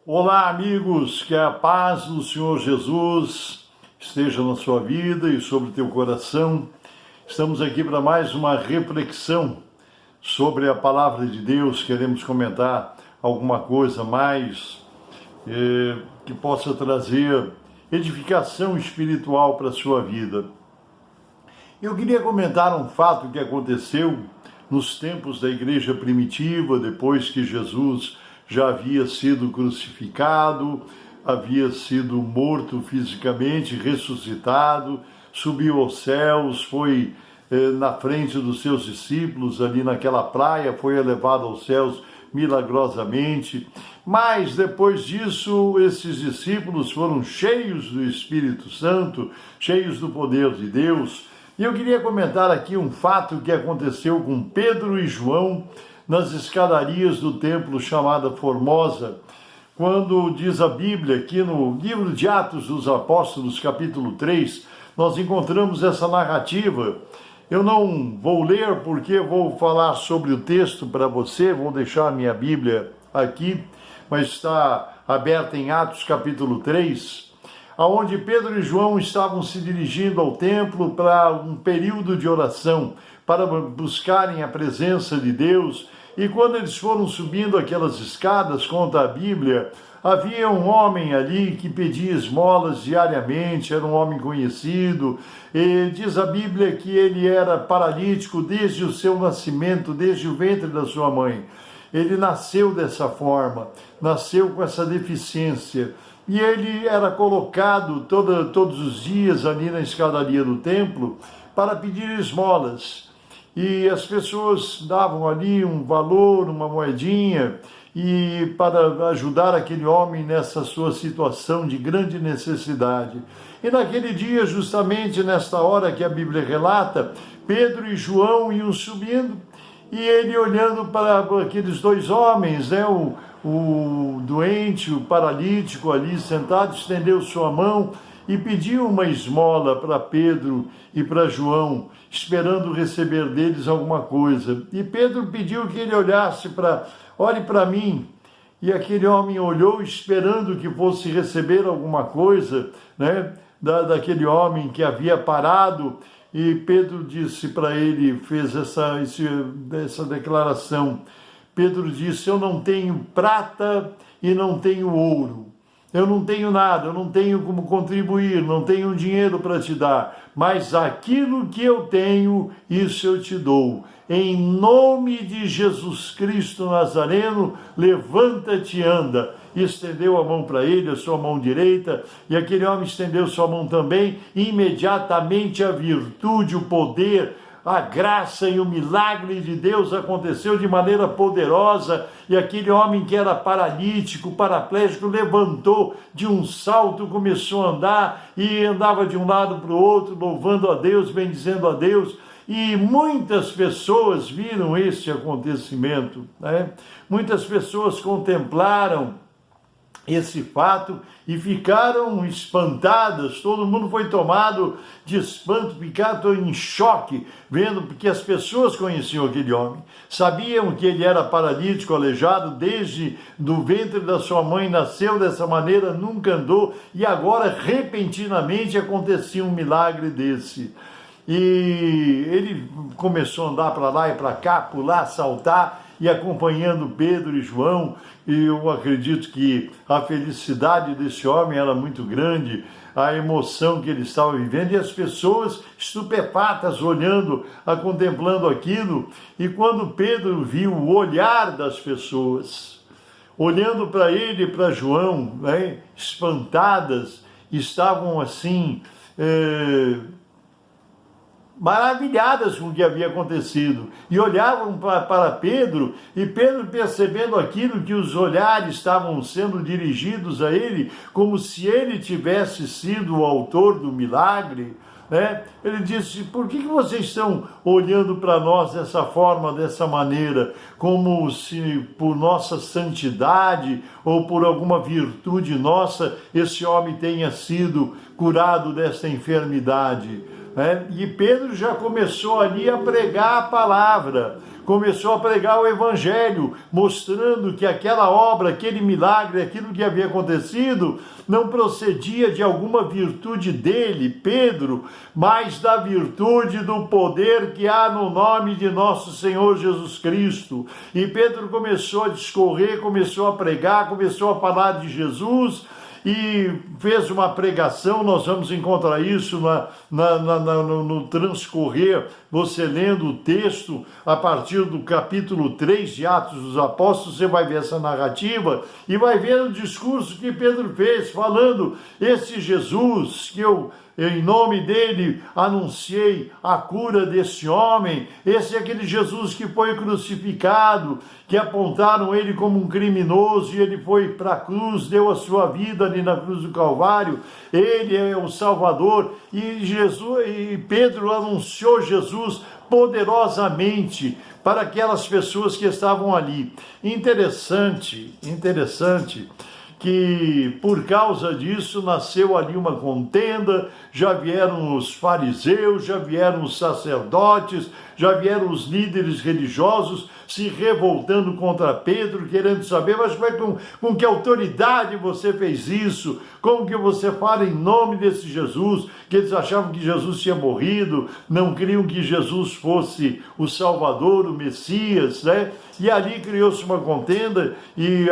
Olá, amigos, que a paz do Senhor Jesus esteja na sua vida e sobre o teu coração. Estamos aqui para mais uma reflexão sobre a palavra de Deus. Queremos comentar alguma coisa mais que possa trazer edificação espiritual para a sua vida. Eu queria comentar um fato que aconteceu nos tempos da igreja primitiva, depois que Jesus já havia sido crucificado, havia sido morto fisicamente, ressuscitado, subiu aos céus, foi na frente dos seus discípulos ali naquela praia, foi elevado aos céus milagrosamente. Mas depois disso, esses discípulos foram cheios do Espírito Santo, cheios do poder de Deus. E eu queria comentar aqui um fato que aconteceu com Pedro e João nas escadarias do templo chamada Formosa, quando diz a Bíblia, aqui no livro de Atos dos Apóstolos, capítulo 3, nós encontramos essa narrativa. Eu não vou ler porque vou falar sobre o texto para você, vou deixar minha Bíblia aqui, mas está aberta em Atos capítulo 3, onde Pedro e João estavam se dirigindo ao templo para um período de oração, para buscarem a presença de Deus. E quando eles foram subindo aquelas escadas, conta a Bíblia, havia um homem ali que pedia esmolas diariamente, era um homem conhecido, e diz a Bíblia que ele era paralítico desde o seu nascimento, desde o ventre da sua mãe. Ele nasceu dessa forma, nasceu com essa deficiência, e ele era colocado todos os dias ali na escadaria do templo para pedir esmolas. E as pessoas davam ali um valor, uma moedinha, e para ajudar aquele homem nessa sua situação de grande necessidade. E naquele dia, justamente nesta hora que a Bíblia relata, Pedro e João iam subindo, e ele olhando para aqueles dois homens, o doente, o paralítico ali sentado, estendeu sua mão e pediu uma esmola para Pedro e para João, esperando receber deles alguma coisa. E Pedro pediu que ele olhe para mim. E aquele homem olhou esperando que fosse receber alguma coisa, daquele homem que havia parado. E Pedro disse para ele, fez essa declaração. Pedro disse: eu não tenho prata e não tenho ouro. Eu não tenho nada, eu não tenho como contribuir, não tenho dinheiro para te dar, mas aquilo que eu tenho, isso eu te dou. Em nome de Jesus Cristo Nazareno, levanta-te e anda. E estendeu a mão para ele, a sua mão direita, e aquele homem estendeu sua mão também, e imediatamente a virtude, o poder, a graça e o milagre de Deus aconteceu de maneira poderosa, e aquele homem que era paralítico, paraplégico, levantou de um salto, começou a andar, e andava de um lado para o outro, louvando a Deus, bendizendo a Deus. E muitas pessoas viram este acontecimento, Muitas pessoas contemplaram esse fato e ficaram espantadas, todo mundo foi tomado de espanto, ficaram em choque, vendo, porque as pessoas conheciam aquele homem, sabiam que ele era paralítico, aleijado, desde do ventre da sua mãe, nasceu dessa maneira, nunca andou, e agora, repentinamente, acontecia um milagre desse. E ele começou a andar para lá e para cá, pular, saltar, e acompanhando Pedro e João, e eu acredito que a felicidade desse homem era muito grande, a emoção que ele estava vivendo, e as pessoas estupefatas olhando, contemplando aquilo. E quando Pedro viu o olhar das pessoas, olhando para ele e para João, espantadas, estavam assim, maravilhadas com o que havia acontecido, e olhavam para Pedro, e Pedro, percebendo aquilo, que os olhares estavam sendo dirigidos a ele, como se ele tivesse sido o autor do milagre, ele disse: por que vocês estão olhando para nós dessa forma, dessa maneira, como se por nossa santidade ou por alguma virtude nossa esse homem tenha sido curado desta enfermidade? E Pedro já começou ali a pregar a palavra, começou a pregar o evangelho, mostrando que aquela obra, aquele milagre, aquilo que havia acontecido, não procedia de alguma virtude dele, Pedro, mas da virtude do poder que há no nome de nosso Senhor Jesus Cristo. E Pedro começou a discorrer, começou a pregar, começou a falar de Jesus, e fez uma pregação. Nós vamos encontrar isso no transcorrer, você lendo o texto, a partir do capítulo 3 de Atos dos Apóstolos, você vai ver essa narrativa, e vai ver o discurso que Pedro fez, falando, esse Jesus que eu em nome dele anunciei a cura desse homem, esse é aquele Jesus que foi crucificado, que apontaram ele como um criminoso, e ele foi para a cruz, deu a sua vida ali na cruz do Calvário, ele é o Salvador, e Pedro anunciou Jesus poderosamente para aquelas pessoas que estavam ali. Interessante, que por causa disso nasceu ali uma contenda, já vieram os fariseus, já vieram os sacerdotes, já vieram os líderes religiosos se revoltando contra Pedro, querendo saber, mas com que autoridade você fez isso? Como que você fala em nome desse Jesus? Que eles achavam que Jesus tinha morrido, não queriam que Jesus fosse o Salvador, o Messias, né? E ali criou-se uma contenda e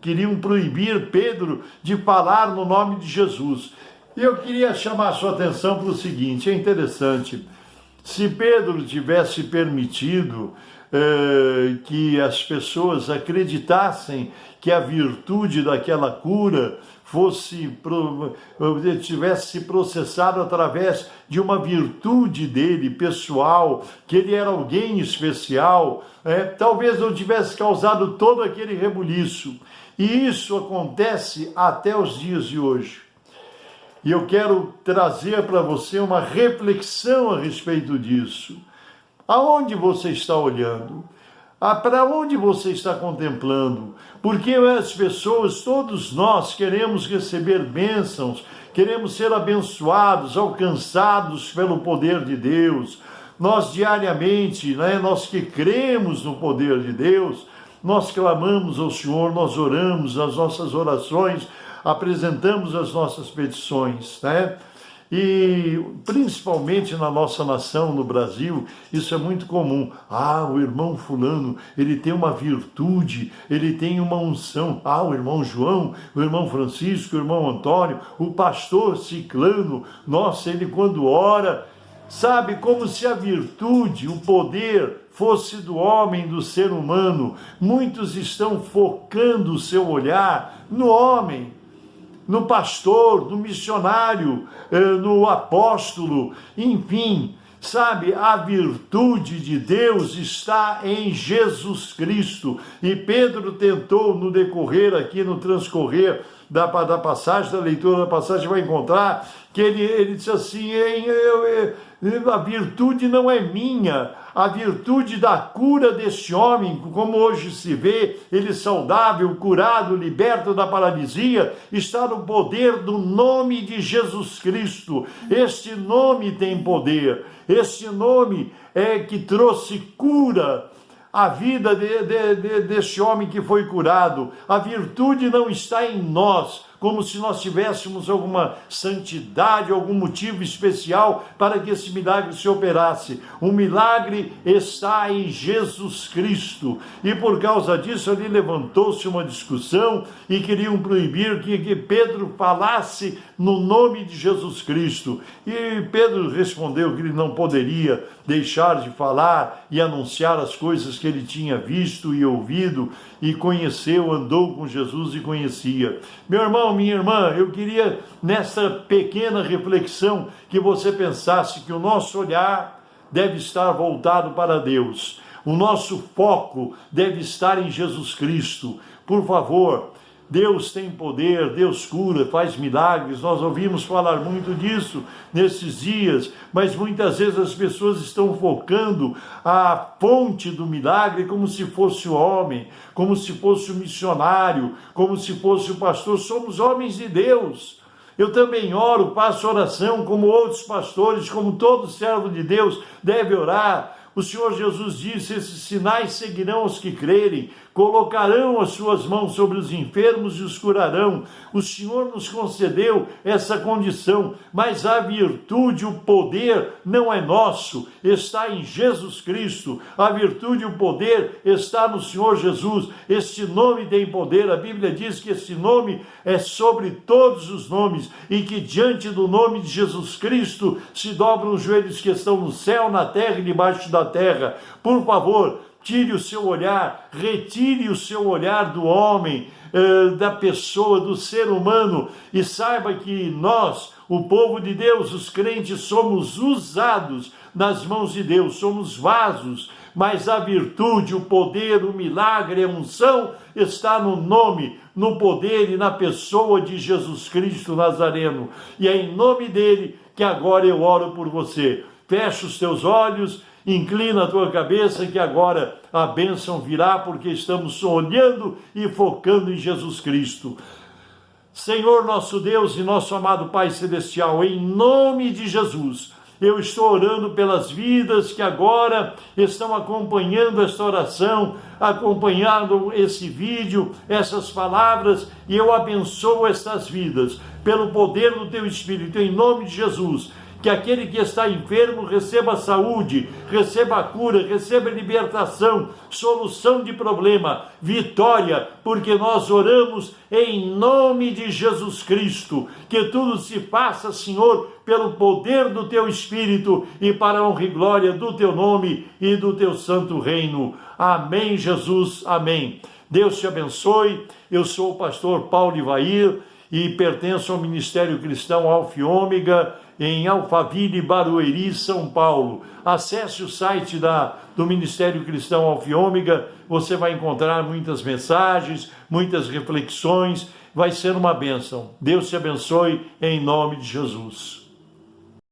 queriam proibir Pedro de falar no nome de Jesus. E eu queria chamar a sua atenção para o seguinte, é interessante, se Pedro tivesse permitido que as pessoas acreditassem que a virtude daquela cura tivesse processado através de uma virtude dele, pessoal, que ele era alguém especial, talvez não tivesse causado todo aquele rebuliço. E isso acontece até os dias de hoje. E eu quero trazer para você uma reflexão a respeito disso. Aonde você está olhando? Para onde você está contemplando? Porque as pessoas, todos nós, queremos receber bênçãos, queremos ser abençoados, alcançados pelo poder de Deus. Nós diariamente, nós que cremos no poder de Deus, nós clamamos ao Senhor, nós oramos as nossas orações, apresentamos as nossas petições, E principalmente na nossa nação, no Brasil, isso é muito comum. O irmão fulano, ele tem uma virtude, ele tem uma unção. O irmão João, o irmão Francisco, o irmão Antônio, o pastor ciclano, nossa, ele quando ora, sabe, como se a virtude, o poder fosse do homem, do ser humano. Muitos estão focando o seu olhar no homem, no pastor, no missionário, no apóstolo, enfim, sabe, a virtude de Deus está em Jesus Cristo. E Pedro tentou no decorrer aqui, no transcorrer da passagem, da leitura da passagem, vai encontrar que ele disse assim, a virtude não é minha, a virtude da cura deste homem, como hoje se vê, ele saudável, curado, liberto da paralisia, está no poder do nome de Jesus Cristo. Este nome tem poder, este nome é que trouxe cura à vida deste homem que foi curado. A virtude não está em nós, como se nós tivéssemos alguma santidade, algum motivo especial para que esse milagre se operasse. O milagre está em Jesus Cristo. E por causa disso ali levantou-se uma discussão e queriam proibir que Pedro falasse no nome de Jesus Cristo. E Pedro respondeu que ele não poderia deixar de falar e anunciar as coisas que ele tinha visto e ouvido e conheceu, andou com Jesus e conhecia. Meu irmão, minha irmã, eu queria nessa pequena reflexão que você pensasse que o nosso olhar deve estar voltado para Deus. O nosso foco deve estar em Jesus Cristo. Por favor, Deus tem poder, Deus cura, faz milagres, nós ouvimos falar muito disso nesses dias, mas muitas vezes as pessoas estão focando a fonte do milagre como se fosse o homem, como se fosse o missionário, como se fosse o pastor. Somos homens de Deus. Eu também oro, faço oração como outros pastores, como todo servo de Deus deve orar. O Senhor Jesus disse: esses sinais seguirão os que crerem, colocarão as suas mãos sobre os enfermos e os curarão. O Senhor nos concedeu essa condição, mas a virtude, o poder não é nosso, está em Jesus Cristo. A virtude e o poder está no Senhor Jesus. Este nome tem poder. A Bíblia diz que este nome é sobre todos os nomes e que diante do nome de Jesus Cristo se dobram os joelhos que estão no céu, na terra e debaixo da terra. Por favor, tire o seu olhar, retire o seu olhar do homem, da pessoa, do ser humano, e saiba que nós, o povo de Deus, os crentes, somos usados nas mãos de Deus, somos vasos, mas a virtude, o poder, o milagre, a unção está no nome, no poder e na pessoa de Jesus Cristo Nazareno. E é em nome dele que agora eu oro por você. Fecha os teus olhos, inclina a tua cabeça, que agora a bênção virá, porque estamos olhando e focando em Jesus Cristo. Senhor nosso Deus e nosso amado Pai Celestial, em nome de Jesus, eu estou orando pelas vidas que agora estão acompanhando esta oração, acompanhando esse vídeo, essas palavras, e eu abençoo estas vidas pelo poder do Teu Espírito, em nome de Jesus. Que aquele que está enfermo receba saúde, receba a cura, receba libertação, solução de problema, vitória, porque nós oramos em nome de Jesus Cristo. Que tudo se faça, Senhor, pelo poder do Teu Espírito e para a honra e glória do Teu nome e do Teu santo reino. Amém, Jesus, amém. Deus te abençoe. Eu sou o pastor Paulo Ivair e pertenço ao Ministério Cristão Alfa e Ômega, em Alphaville, Barueri, São Paulo. Acesse o site do Ministério Cristão Alfa e Ômega, você vai encontrar muitas mensagens, muitas reflexões, vai ser uma bênção. Deus te abençoe em nome de Jesus.